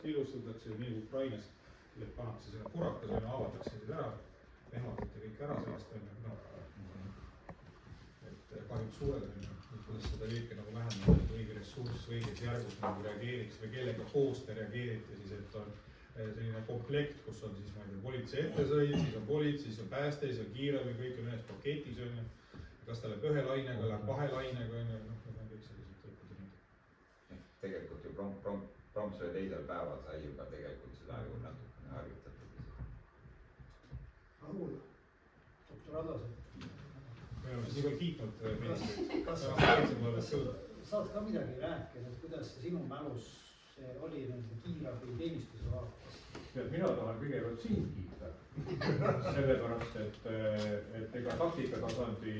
killustatakse, nii Ukrainas pannakse sinna purakas, avatakse need ära, ehmatate kõik ära sellest, et kahjuks suured, kuidas seda kõike nagu vähendada, et õige ressurss õiges järgus nagu reageeriks või kellega koos te reageerite, siis et on selline komplekt, kus on siis politsei ettesõid, siis on politsei, siis on pääste, siis on kiirabi, kõik on ühes paketis, kas ta läheb ühe lainega, läheb kahe lainega, need on kõik sellised tõpud. Tegelikult ju prompsöö teisel päeval sai juba tegelikult seda ju natukene harjutatud. Rahul, doktor Adlased. Me oleme siis juba kiitnud ministrit. Kas saad ka midagi rääkida, et kuidas see sinu mälus oli nende kiirabi teenistuse vaates? Mina tahan kõigepealt sind kiita, sellepärast, et ega taktikatasandi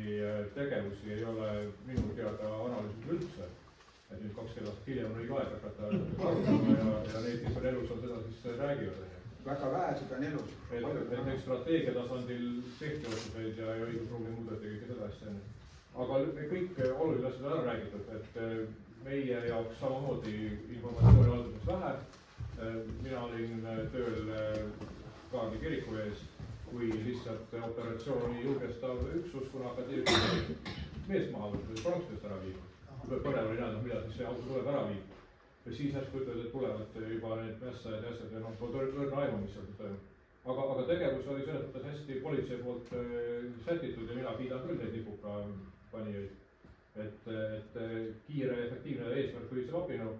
tegevusi ei ole minu teada analüüsitud üldse. Et nüüd 20 aastat hiljem on õige aeg hakata arutama ja neid, kes on elus on seda siis räägivad. Väga vähesed on elus. Näiteks strateegia tasandil tehti otsuseid ja õigusruumi muudeti kõike seda asja. Aga kõik olulised asjad on ära räägitud, et meie jaoks samamoodi informatsiooni alguses vähe. Mina olin tööl Kaarli kiriku ees, kui lihtsalt operatsiooni julgestav üksus, kuna hakati mees maha võtnud, pronkstööst ära viima. Põnev oli näha, mida siis see auto tuleb ära viib. Ja siis hästi ütlevad, et tulevad juba need mässajad ja asjad ja õrna aimu, mis seal toimub. Aga tegevus oli selles mõttes hästi politsei poolt sätitud ja mina kiidan küll neid lipuka panijaid. Et kiire ja efektiivne eesmärk oli see abinõu.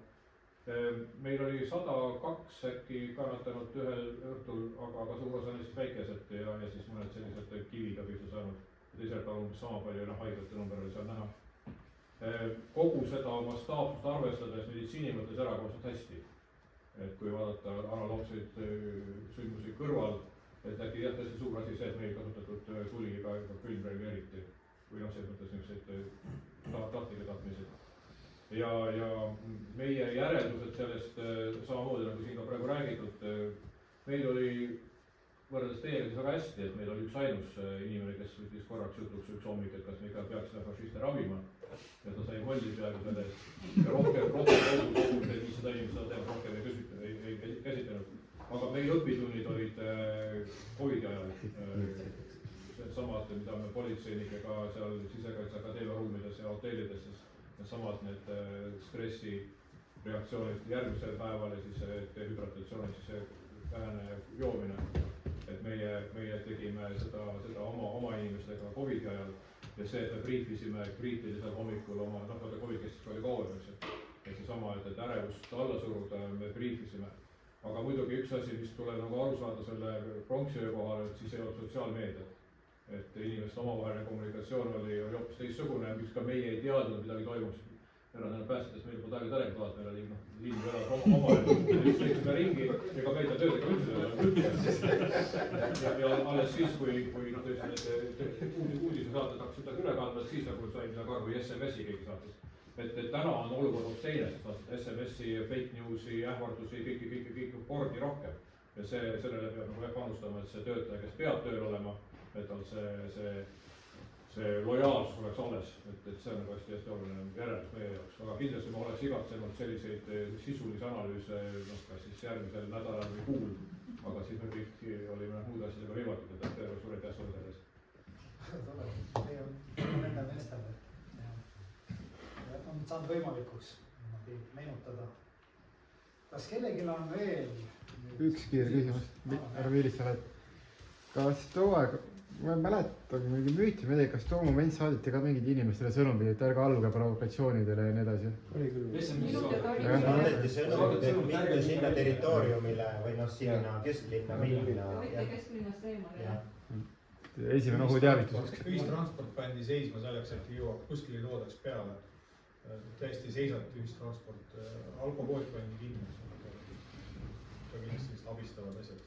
Meil oli 102 äkki kannatanud ühel õhtul, aga suur osa neist väikesed ja siis mõned sellised kiviga pihta saanud. Teisalt umbes sama palju haiglate number oli seal näha. Kogu seda mastaapsust arvestades meditsiini mõttes erakordselt hästi. Et kui vaadata analoogseid sündmusi kõrval, et äkki jah, tõesti suur asi see, et meil kasutatud tuli ka külmrelvi eriti või selles mõttes niisugused tahtlikke tapmised. Ja meie järeldused sellest samamoodi, nagu siin ka praegu räägitud, meil oli võrreldes teiega väga hästi, et meil oli üks ainus inimene, kes võttis korraks jutuks üks hommik, et kas me ikka peaks seda fašiste ravima. Ja ta sai molli peaaegu selle eest. Ja rohkem kogu need 500 inimesed seda rohkem ei käsitlenud. Aga meie õpitunnid olid COVID-i ajal. Samad, mida me politseinikega seal Sisekaitseakadeemia ruumides ja hotellides, samad need stressireaktsioonid järgmisel päeval ja siis dehüdratatsioon, siis vähene joomine. Et meie tegime seda oma inimestega COVID-i ajal ja see, et me briifisime kriitilisel hommikul oma, COVID kestis oli kauem, et seesama, et ärevust alla suruda, me briifisime. Aga muidugi üks asi, mis tuleb nagu aru saada selle pronksiöö kohal, et siis ei olnud sotsiaalmeediat. Et inimeste omavaheline kommunikatsioon oli hoopis teistsugune, miks ka meie ei teadnud, midagi toimus. Päästades meil juba taega telekohad, meil oli linn vedas omavaheline, üks ringi ega meida töödega üldse. Ja alles siis, kui uudise saated hakkasid üle kandma, siis nagu sai midagi aru või SMS-i keegi saatis. Et täna on olukord hoopis teine, sest SMS-i, fake news'i, ähvardusi, kõik kordi rohkem. Ja sellele peab panustama, et see töötaja, kes peab tööl olema, et on see lojaalsus oleks alles, et see on hästi oluline järeldus meie jaoks. Aga kindlasti ma oleks igatsenud selliseid sisulisi analüüse, kas siis järgmisel nädalal või kuul, aga siis me kõik olime muud asjadega viimatud, et terve suure aitäh sulle sellest. Meie on enda meestel, on saanud võimalikuks meenutada. Kas kellelgi on veel? Üks kiire küsimus, härra Viilissale, et kas too aeg, ma mäletan, mingi müüti midagi, kas too moment saaditi ka mingid inimestele sõnumid, et ärge alluge provokatsioonidele ja nii edasi? Oli küll. Saadeti sõnumid, et mitte sinna territooriumile või sinna kesklinna minna. Võite kesklinnast eemale. Esimene ohuteavitus. Ühistransport pandi seisma selleks, et kuskil ei loodaks peale. Täiesti seisati ühistransport. Alkopood pandi kinni. Ka kindlasti abistavad asjad.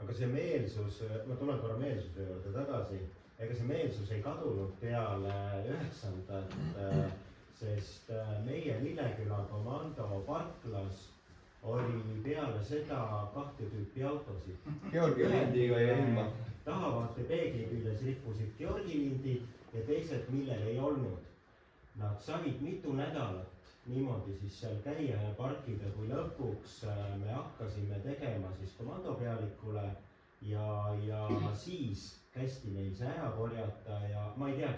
Aga see meelsus, ma tulen korra meelsuse juurde tagasi, ega see meelsus ei kadunud peale 9. Sest meie Lilleküla komando parklas oli peale seda 2 tüüpi autosid. Georgi lindiga ja ilma. Tahavaate peegli küljes rippusid Georgi lindid ja teised, millel ei olnud. Nad said mitu nädalat niimoodi siis seal käia ja parkida, kui lõpuks me hakkasime tegema siis komandopealikule ja siis kästi meil see ära korjata ja ma ei tea,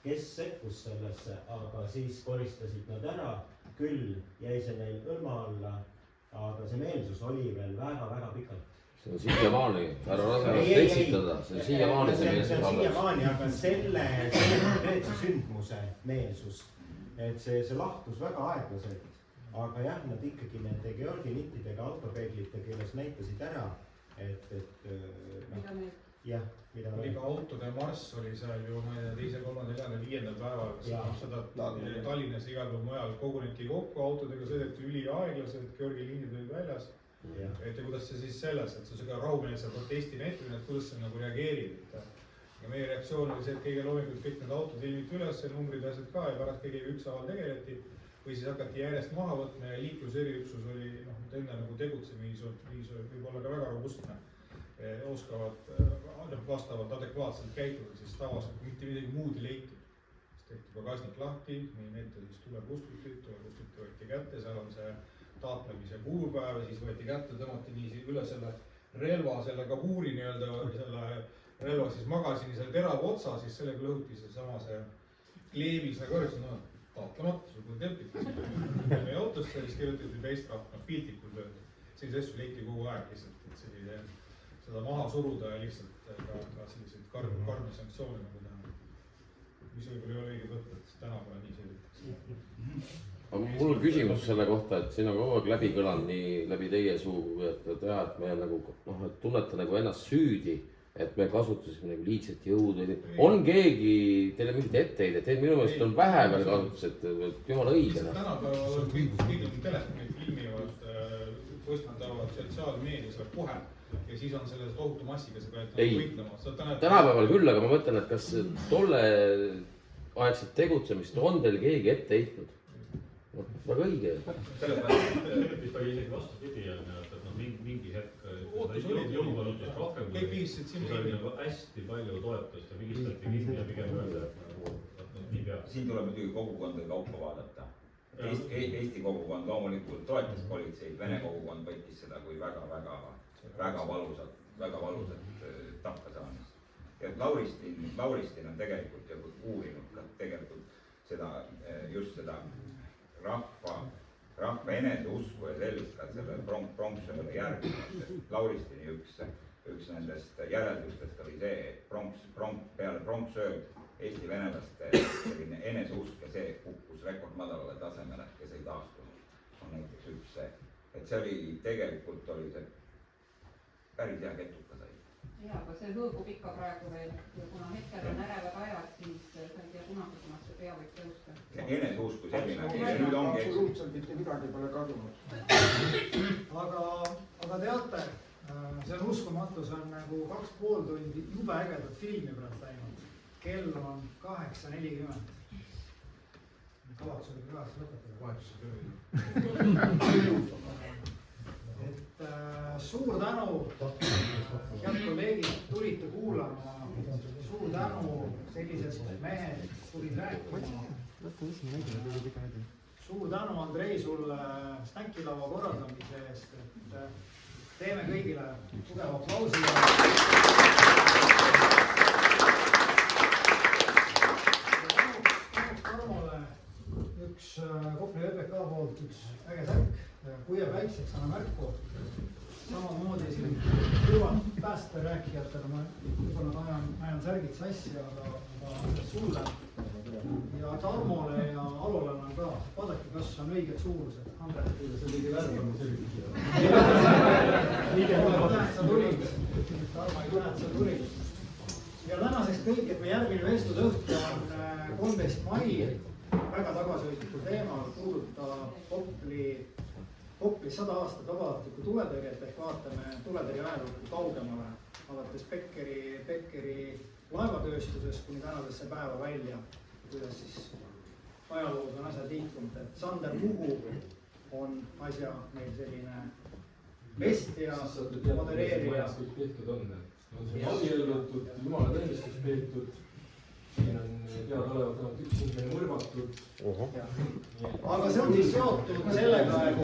kes sekkus sellesse, aga siis koristasid nad ära, küll jäi see neil hõlma alla, aga see meelsus oli veel väga-väga pikalt. See on siiamaani, ära lase eksitada, see on siiamaani see meelsus alles. Siiamaani, aga selle konkreetse sündmuse meelsus, et see lahtus väga aeglaselt, aga jah, nad ikkagi nende Georgi nittidega autopeeglite keeles näitasid ära, et jah, mida oli ka autode marss oli seal ju, ma ei tea, 2., 3., 4., 5. päeval, seda Tallinnas igal pool mujal koguneti kokku, autodega sõideti üliaeglaselt, Georgi liinid olid väljas. Ja kuidas see siis selles, et see on rahumeelse protesti näitamine, et kuidas see nagu reageerib. Ja meie reaktsioon oli see, et kõige loomulikult kõik need autod ilmiti üles, numbrid asjad ka ja pärast kõige ükshaaval tegeleti. Või siis hakati järjest maha võtma ja liikluseriüksus oli enne nagu tegutsemise võib olla ka väga robustne. Oskavad vastavalt adekvaatselt käituda, siis tavaliselt mitte midagi muud ei leiti. Siis tehti pagasnik lahti, nii nende siis tulekustuti võeti kätte, seal on see taatlemise kuupäev ja siis võeti kätte, tõmmati nii üle selle relva, selle kabuuri nii-öelda, selle relva siis magasini selle terava otsa, siis sellega lõhuti see kleebis nagu õrjus, taatlemata, sul kui tempiti meie autosse ja siis kirjutati teist rahva, piltlikult öeldi. Sellise asju leiti kogu aeg lihtsalt, et seda maha suruda ja lihtsalt ka selliseid karmi sanktsioone nagu täna. Mis võib-olla ei ole õige võtta, et tänapäeva nii sellitakse. Aga mul on küsimus selle kohta, et siin on kogu aeg läbi kõlanud nii läbi teie suu, et me nagu, et tunnete nagu ennast süüdi, et me kasutasime nagu liigset jõudu. On keegi teile mingit etteheidet? Minu meelest on vähe veel kasutus, et jumala õige. Tänapäeval on kõik telefonid filmivad, postitavad sotsiaalmeedias kohe ja siis on selles tohutu massiga see pealt võitlema. Tänapäeval küll, aga ma mõtlen, et kas tolle aegset tegutsemist on teil keegi ette heitnud? Väga õige. Selles mõttes vist oli isegi vastupidi, et mingi hetk jõukallutust rohkem, siis oli hästi palju toetust ja vigistati kinni ja pigem öelda, et nii peab. Siin tuleb muidugi kogukondade kaupa vaadata. Eesti kogukond loomulikult toetas politseid, Vene kogukond võttis seda kui väga valusat tappa saamist. Ja Lauristin on tegelikult uurinud tegelikult just seda rahva eneseusku ja sellist ka selle pronksööle järgimist. Lauristini üks nendest järeldustest oli see, et peale pronksööd Eesti venelaste selline eneseusk ja see kukkus rekordmadalale tasemele, kes ei taastunud, on näiteks üks see. Et see oli tegelikult see päris hea ketuka sai. Jaa, aga see hõõgub ikka praegu veel ja kuna hetkel on ärevad ajad, siis sa ei tea kunagisemast see pea võib tõusta. Eneseusk kui selline. Absoluutselt mitte midagi pole kadunud. Aga teate, see on uskumatu, see on nagu 2,5 tundi jube ägedat filmi praegu läinud. Kell on 8:40. Kavatsusega kraas lõpetada. Et suur tänu, head kolleegid, tulite kuulama. Suur tänu, sellised mehed tulid rääkima. Suur tänu, Andrei, sulle snäkkilava korraldamise eest. Teeme kõigile tugeva aplausi. Üks Kopli ÖPK poolt üks äge särk, kui jääb väikseks, anna märku. Samamoodi siin kõvad päästerääkijatele, ma võib-olla ajan särgid sassi, aga sulle ja Tarmole ja Alole on ka, vaadake, kas on õiged suurused. Andre, see on kõige värvama selgitada. Sa tulid, Tarmo, ei näed, sa tulid. Ja tänaseks kõik, et me järgmine vestlusõhtu on 13. mai. Väga tagasihoidliku teemal puudutab Kopli 100 aastat vabatahtlikku tuletõrjet ehk vaatame tuletõrje ajalukku kaugemale, alates Beckeri laevatööstusest kuni tänasesse päeva välja, kuidas siis ajaloos on asjad liikunud, et Sander Puhu on asja meil selline vestja, modereerija. Tehtud on see abiellutud, jumala teenistus peetud. siin on teadaolevalt ainult üks inimene mõrvatud. aga see on siis seotud sellega, et